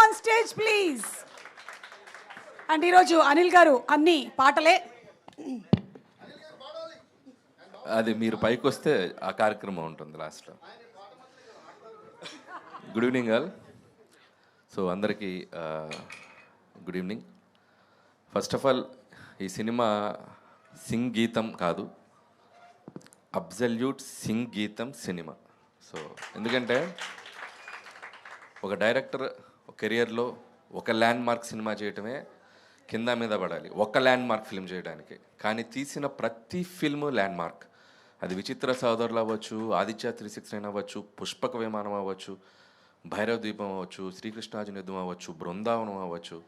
On stage please. And ఈరోజు అనిల్ గారు అన్ని పాటలే. అది మీరు పైకి వస్తే ఆ కార్యక్రమం ఉంటుంది లాస్ట్లో. Good evening all. సో అందరికీ good evening. First of all ఈ సినిమా సింగ్ గీతం కాదు, అబ్జల్యూట్ సింగ్ గీతం సినిమా. సో ఎందుకంటే ఒక డైరెక్టర్ ఒక కెరియర్లో ఒక ల్యాండ్ మార్క్ సినిమా చేయటమే కింద మీద పడాలి, ఒక ల్యాండ్ మార్క్ ఫిల్మ్ చేయడానికి. కానీ తీసిన ప్రతి ఫిల్ము ల్యాండ్ మార్క్. అది విచిత్ర సోదరులు అవ్వచ్చు, ఆదిత్య 369 అవ్వచ్చు, పుష్పక విమానం అవ్వచ్చు, భైరవ దీపం అవ్వచ్చు, శ్రీకృష్ణార్జున యుద్ధం అవ్వచ్చు, బృందావనం అవ్వచ్చు.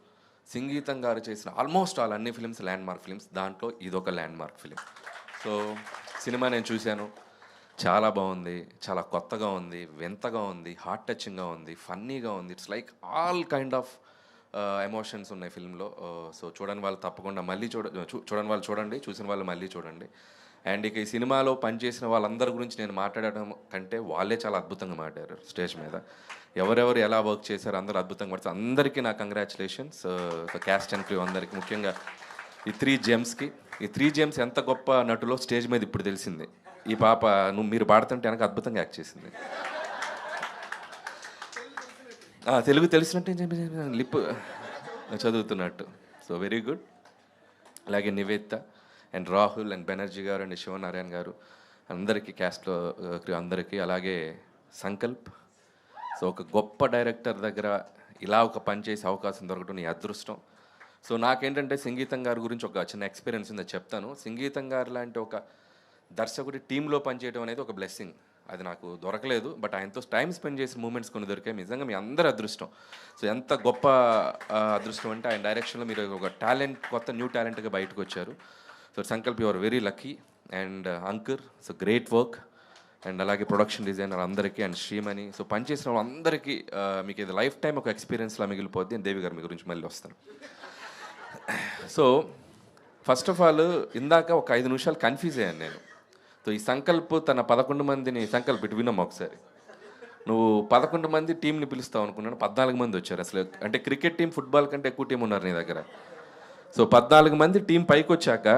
సంగీతం గారు చేసిన ఆల్మోస్ట్ ఆల్ అన్ని ఫిల్మ్స్ ల్యాండ్ మార్క్ ఫిల్మ్స్. దాంట్లో ఇదొక land mark film. So cinema నేను చూశాను, చాలా బాగుంది, చాలా కొత్తగా ఉంది, వింతగా ఉంది, హార్ట్ టచింగ్గా ఉంది, ఫన్నీగా ఉంది. It's like all kind of emotions ఉన్నాయి ఫిల్మ్లో. సో చూడని వాళ్ళు తప్పకుండా మళ్ళీ చూడని వాళ్ళు చూడండి, చూసిన వాళ్ళు మళ్ళీ చూడండి. అండ్ ఇక ఈ సినిమాలో పనిచేసిన వాళ్ళందరి గురించి నేను మాట్లాడడం కంటే వాళ్ళే చాలా అద్భుతంగా మాట్లాడారు స్టేజ్ మీద. ఎవరెవరు ఎలా వర్క్ చేశారు అందరూ అద్భుతంగా పడుతుంది. అందరికీ నా కంగ్రాచులేషన్స్, క్యాస్ట్ అండ్ క్రూ అందరికీ, ముఖ్యంగా ఈ 3 జెమ్స్కి. ఈ 3 జెమ్స్ ఎంత గొప్ప నటులో స్టేజ్ మీద ఇప్పుడు తెలిసింది. ఈ పాప మీరు పాడుతుంటే వెనక అద్భుతంగా యాక్ట్ చేసింది. తెలుగు తెలిసినట్టు లిప్ చదువుతున్నట్టు. So very good. అలాగే Nivedita and Rahul and Banerjee garu and Sivanarayana గారు అందరికీ, క్యాస్ట్లో అందరికీ. అలాగే సంకల్ప్. సో ఒక గొప్ప డైరెక్టర్ దగ్గర ఇలా ఒక పని చేసే అవకాశం దొరకడం నీ అదృష్టం. సో నాకేంటంటే సంగీతం గారి గురించి ఒక చిన్న ఎక్స్పీరియన్స్ ఉందని చెప్తాను. సంగీతం గారు లాంటి ఒక దర్శకుడి టీంలో పనిచేయడం అనేది ఒక బ్లెస్సింగ్. అది నాకు దొరకలేదు, బట్ ఆయనతో టైం స్పెండ్ చేసిన మూమెంట్స్ కొన్ని దొరికాయి. నిజంగా మీ అందరి అదృష్టం. సో ఎంత గొప్ప అదృష్టం అంటే ఆయన డైరెక్షన్లో మీరు ఒక టాలెంట్, కొత్త న్యూ టాలెంట్గా బయటకు వచ్చారు. So Sankalp your very lucky. And Ankur, so great work. And అలాగే ప్రొడక్షన్ డిజైనర్ అందరికీ అండ్ శ్రీమణి. సో పనిచేసిన వాళ్ళందరికీ మీకు ఇది లైఫ్ టైం ఒక ఎక్స్పీరియన్స్లా మిగిలిపోద్ది. అండ్ దేవి గారు మీ గురించి మళ్ళీ వస్తాను. సో ఫస్ట్ ఆఫ్ ఆల్ ఇందాక ఒక 5 నిమిషాలు కన్ఫ్యూజ్ అయ్యాను నేను. సో ఈ సంకల్ప్ తన 11 మందిని, సంకల్ప్ ఇటు విన్నాం ఒకసారి, నువ్వు 11 మంది టీంని పిలుస్తావు అనుకున్నాను, 14 మంది వచ్చారు. అసలు అంటే క్రికెట్ టీం, ఫుట్బాల్ కంటే ఎక్కువ టీం ఉన్నారు నీ దగ్గర. సో 14 మంది టీం పైకి వచ్చాక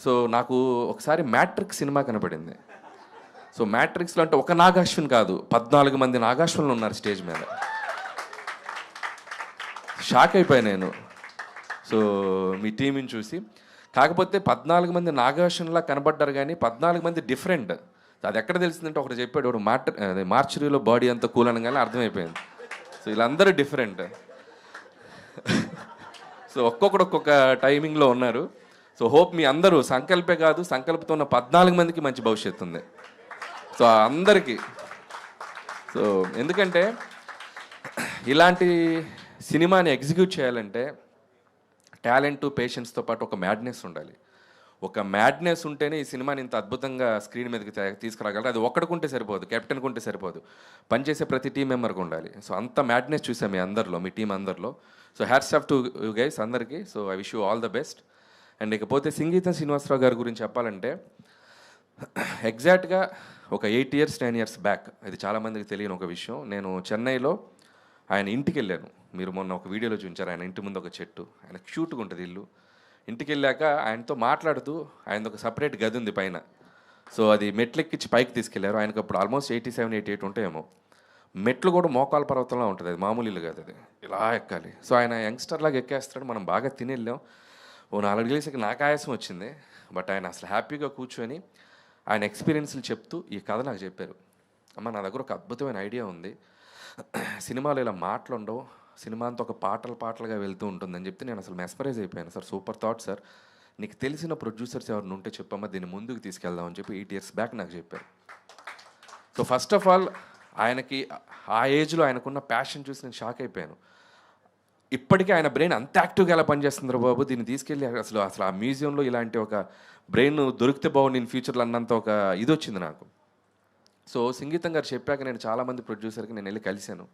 సో నాకు ఒకసారి మ్యాట్రిక్స్ సినిమా కనపడింది. సో మ్యాట్రిక్స్లో అంటే ఒక నాగాశ్విన్ కాదు, 14 మంది నాగాశ్వన్లు ఉన్నారు స్టేజ్ మీద. షాక్ అయిపోయాను నేను సో మీ టీంని చూసి. కాకపోతే 14 మంది నాగార్జునలా కనబడ్డారు, కానీ 14 మంది డిఫరెంట్. అది ఎక్కడ తెలిసిందంటే ఒకటి చెప్పాడు, ఒకడు మార్చరీలో బాడీ అంతా కూల్ అనగానే అర్థమైపోయింది. సో వీళ్ళందరూ డిఫరెంట్. సో ఒక్కొక్కడు ఒక్కొక్క టైమింగ్లో ఉన్నారు. సో హోప్ మీ అందరూ సంకల్పే కాదు, సంకల్పంతో ఉన్న 14 మందికి మంచి భవిష్యత్తు ఉంది. సో అందరికీ. సో ఎందుకంటే ఇలాంటి సినిమాని ఎగ్జిక్యూట్ చేయాలంటే టాలెంట్, పేషెన్స్తో పాటు ఒక మ్యాడ్నెస్ ఉండాలి. ఒక మ్యాడ్నెస్ ఉంటేనే ఈ సినిమాని ఇంత అద్భుతంగా స్క్రీన్ మీదకి తీసుకురాగలరు. అది ఒక్కడికుంటే సరిపోదు, కెప్టెన్కి ఉంటే సరిపోదు, పనిచేసే ప్రతి టీం మెంబర్కి ఉండాలి. సో అంత మ్యాడ్నెస్ చూసాం మీ అందరిలో, మీ టీం అందరిలో. So hats off to you guys అందరికీ. So I wish you all the best. And ఇకపోతే సంగీతం శ్రీనివాసరావు గారి గురించి చెప్పాలంటే ఎగ్జాక్ట్గా ఒక 8 years 9 years బ్యాక్, ఇది చాలామందికి తెలియని ఒక విషయం, నేను చెన్నైలో ఆయన ఇంటికి వెళ్ళాను. మీరు మొన్న ఒక వీడియోలో చూపించారు, ఆయన ఇంటి ముందు ఒక చెట్టు, ఆయన క్యూట్గా ఉంటుంది ఇల్లు. ఇంటికి వెళ్ళాక ఆయనతో మాట్లాడుతూ, ఆయనది ఒక సపరేట్ గది ఉంది పైన. సో అది మెట్లెక్కించి పైకి తీసుకెళ్లారు. ఆయనకు అప్పుడు ఆల్మోస్ట్ 87, 88 ఉంటాయేమో. మెట్లు కూడా మోకాల పర్వతంలో ఉంటుంది, అది మామూలు ఇల్లు కాదు, అది ఇలా ఎక్కాలి. సో ఆయన యంగ్స్టర్ లాగా ఎక్కేస్తాడు. మనం బాగా తిని వెళ్ళాం. ఓ 4 గేసకి నాకు ఆయాసం వచ్చింది, బట్ ఆయన అసలు హ్యాపీగా కూర్చొని ఆయన ఎక్స్పీరియన్స్లు చెప్తూ ఈ కథ నాకు చెప్పారు. అమ్మ, నా దగ్గర ఒక అద్భుతమైన ఐడియా ఉంది, సినిమాలో ఇలా మాటలు ఉండవు, సినిమా అంతా ఒక పాటలుగా వెళ్తూ ఉంటుందని చెప్తే నేను అసలు మెస్మరైజ్ అయిపోయాను. సార్ సూపర్ థాట్ సార్, నీకు తెలిసిన ప్రొడ్యూసర్స్ ఎవరిని ఉంటే చెప్పమ్మా, దీన్ని ముందుకు తీసుకెళ్దామని చెప్పి 8 years బ్యాక్ నాకు చెప్పారు. సో ఫస్ట్ ఆఫ్ ఆల్ ఆయనకి ఆ ఏజ్లో ఆయనకున్న ప్యాషన్ చూసి నేను షాక్ అయిపోయాను. ఇప్పటికీ ఆయన బ్రెయిన్ అంత యాక్టివ్గా ఎలా పనిచేస్తుందో బాబు, దీన్ని తీసుకెళ్ళి అసలు ఆ మ్యూజియంలో ఇలాంటి ఒక బ్రెయిన్ దొరికితే బాగుంది ఇన్ ఫ్యూచర్లో అన్నంత ఒక ఇది వచ్చింది నాకు. సో సంగీతం గారు చెప్పాక నేను చాలామంది ప్రొడ్యూసర్కి నేను వెళ్ళి కలిశాను.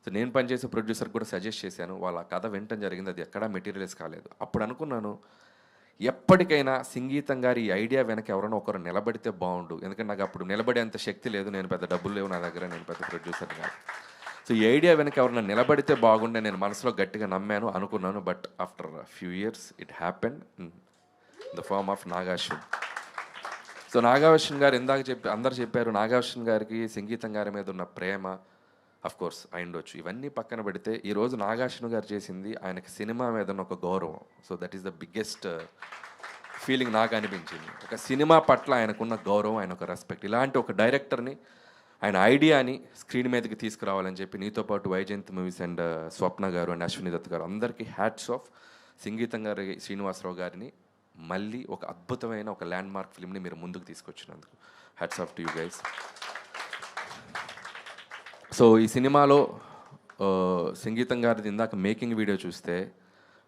సో నేను పనిచేసే ప్రొడ్యూసర్కి కూడా సజెస్ట్ చేశాను. వాళ్ళ కథ వినటం జరిగింది, అది ఎక్కడా మెటీరియల్స్ కాలేదు. అప్పుడు అనుకున్నాను, ఎప్పటికైనా సంగీతం గారి ఈ ఐడియా వెనక ఎవరైనా ఒకరు నిలబడితే బాగుండు. ఎందుకంటే నాకు అప్పుడు నిలబడేంత శక్తి లేదు, నేను పెద్ద డబ్బులు లేవు నా దగ్గర, నేను పెద్ద ప్రొడ్యూసర్ కాదు. సో ఈ ఐడియా వెనక ఎవరైనా నిలబడితే బాగుండే నేను మనసులో గట్టిగా నమ్మాను అనుకున్నాను. But after few years it happened in the form of Nagarjuna. So Nagarjuna garu ఇందాక అందరు చెప్పారు, నాగార్జున గారికి సంగీతం గారి మీద ఉన్న ప్రేమ అఫ్ కోర్స్ అయిండొచ్చు. ఇవన్నీ పక్కన పెడితే ఈరోజు నాగార్జున గారు చేసింది ఆయనకి సినిమా మీద ఉన్న ఒక గౌరవం. So that is the biggest feeling నాకు అనిపించింది. ఒక సినిమా పట్ల ఆయనకున్న గౌరవం, ఆయన ఒక రెస్పెక్ట్. ఇలాంటి ఒక డైరెక్టర్ని, ఆయన ఐడియాని స్క్రీన్ మీదకి తీసుకురావాలని చెప్పి నీతో పాటు వైజయంతి మూవీస్ అండ్ స్వప్న గారు అండ్ అశ్విని దత్ గారు అందరికీ హ్యాట్స్ ఆఫ్. సంగీతం గారి శ్రీనివాసరావు గారిని మళ్ళీ ఒక అద్భుతమైన ఒక ల్యాండ్ మార్క్ ఫిల్మ్ని మీరు ముందుకు తీసుకొచ్చినందుకు hats off to you guys. So ఈ సినిమాలో సంగీతం గారిది ఇందాక మేకింగ్ వీడియో చూస్తే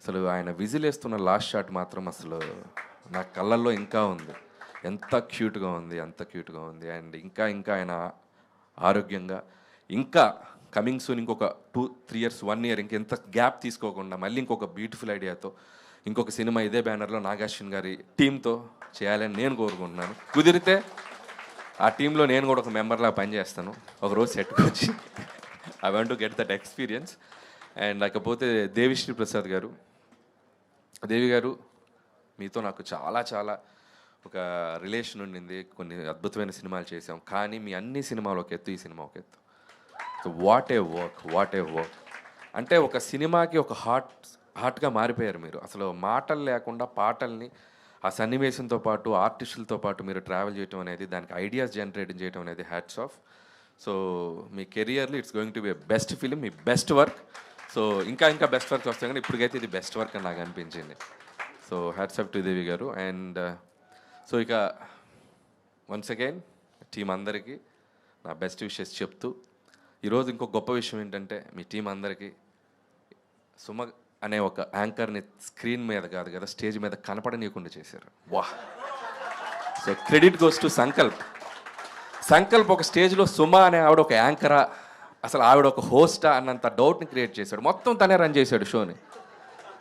అసలు ఆయన విజిల్ వేస్తున్న లాస్ట్ షాట్ మాత్రం అసలు నా కళ్ళల్లో ఇంకా ఉంది. ఎంత క్యూట్గా ఉంది, అంత క్యూట్గా ఉంది. అండ్ ఇంకా ఆయన ఆరోగ్యంగా ఇంకా కమింగ్ సూన్ ఇంకొక 2-3 years 1 year ఇంకెంత గ్యాప్ తీసుకోకుండా మళ్ళీ ఇంకొక బ్యూటిఫుల్ ఐడియాతో ఇంకొక సినిమా ఇదే బ్యానర్లో నాగార్జున గారి టీంతో చేయాలని నేను కోరుకుంటున్నాను. కుదిరితే ఆ టీంలో నేను కూడా ఒక మెంబర్లా పనిచేస్తాను ఒకరోజు సెట్కి వచ్చి. I want to get that experience. And లేకపోతే దేవిశ్రీ ప్రసాద్ గారు, దేవి గారు, మీతో నాకు చాలా ఒక రిలేషన్ ఉండింది. కొన్ని అద్భుతమైన సినిమాలు చేసాం. కానీ మీ అన్ని సినిమాలు ఒక ఎత్తు, ఈ సినిమా ఒక ఎత్తు. So what a work. అంటే ఒక సినిమాకి ఒక హార్ట్గా మారిపోయారు మీరు. అసలు మాటలు లేకుండా పాటల్ని ఆ సన్నివేశంతో పాటు ఆర్టిస్టులతో పాటు మీరు ట్రావెల్ చేయడం అనేది, దానికి ఐడియాస్ జనరేట్ చేయడం అనేది హ్యాట్స్ ఆఫ్. సో మీ కెరియర్లో it's going to be best film, me best work. So ఇంకా బెస్ట్ వర్క్ వస్తాయి, కానీ ఇప్పటికైతే ఇది బెస్ట్ వర్క్ అని నాకు అనిపించింది. సో హ్యాట్స్ ఆఫ్ టు దేవి గారు. అండ్ సో ఇక వన్స్ అగైన్ టీం అందరికీ నా బెస్ట్ విషెస్ చెప్తూ, ఈరోజు ఇంకో గొప్ప విషయం ఏంటంటే మీ టీం అందరికీ సుమ అనే ఒక యాంకర్ని స్క్రీన్ మీద కాదు కదా, స్టేజ్ మీద కనపడనీయకుండా చేశారు. వాహ్! So credit goes to Sankalp ఒక స్టేజ్లో సుమ అనే ఆవిడ ఒక యాంకరా, అసలు ఆవిడ ఒక హోస్టా అన్నంత డౌట్ని క్రియేట్ చేశాడు. మొత్తం తనే రన్ చేశాడు షోని.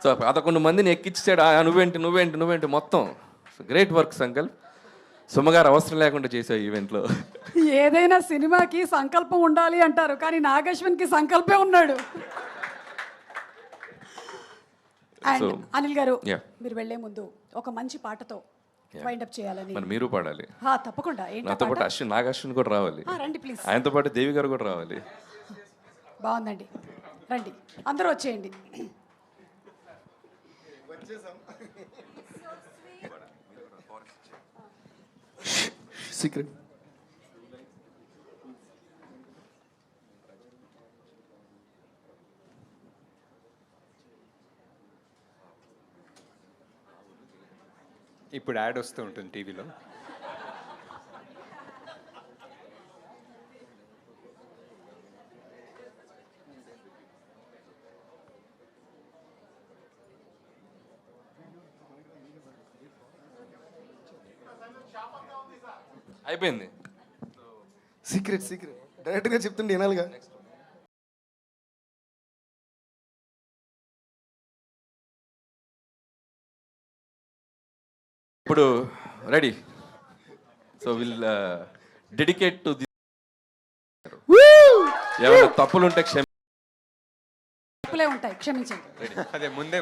సో 11 మందిని ఎక్కించాడు. నువ్వేంటి మొత్తం. Great work Sankalp. సుమగారు అవసరం లేకుండా చేసే ఈవెంట్లో. ఏదైనా సినిమాకి సంకల్పం ఉండాలి అంటారు, కానీ నాగశ్వన్కి సంకల్పే ఉన్నాడు. అండ్ అనిల్ గారు, మీరు వెళ్లే ముందు ఒక మంచి పాటతో వైండప్ చేయాలని. మరి మీరు పాడాలి. తప్పకుండా. నాతో పాటు నాగార్జున కూడా రావాలి. రండి ప్లీజ్. ఆయనతో పాటు దేవి గారు కూడా రావాలి. బాగుందండి, రండి అందరూ వచ్చేయండి. సీక్రెట్. ఇప్పుడు యాడ్ వస్తూ ఉంటుంది టీవీలో. అయిపోయింది. సీక్రెట్ డైరెక్ట్గా చెప్తుండే వినాలిగా. ఇప్పుడు ready. So will dedicate to the. ఏమైనా తప్పులు ఉంటే ఉంటాయి, క్షమించండి. అదే ముందే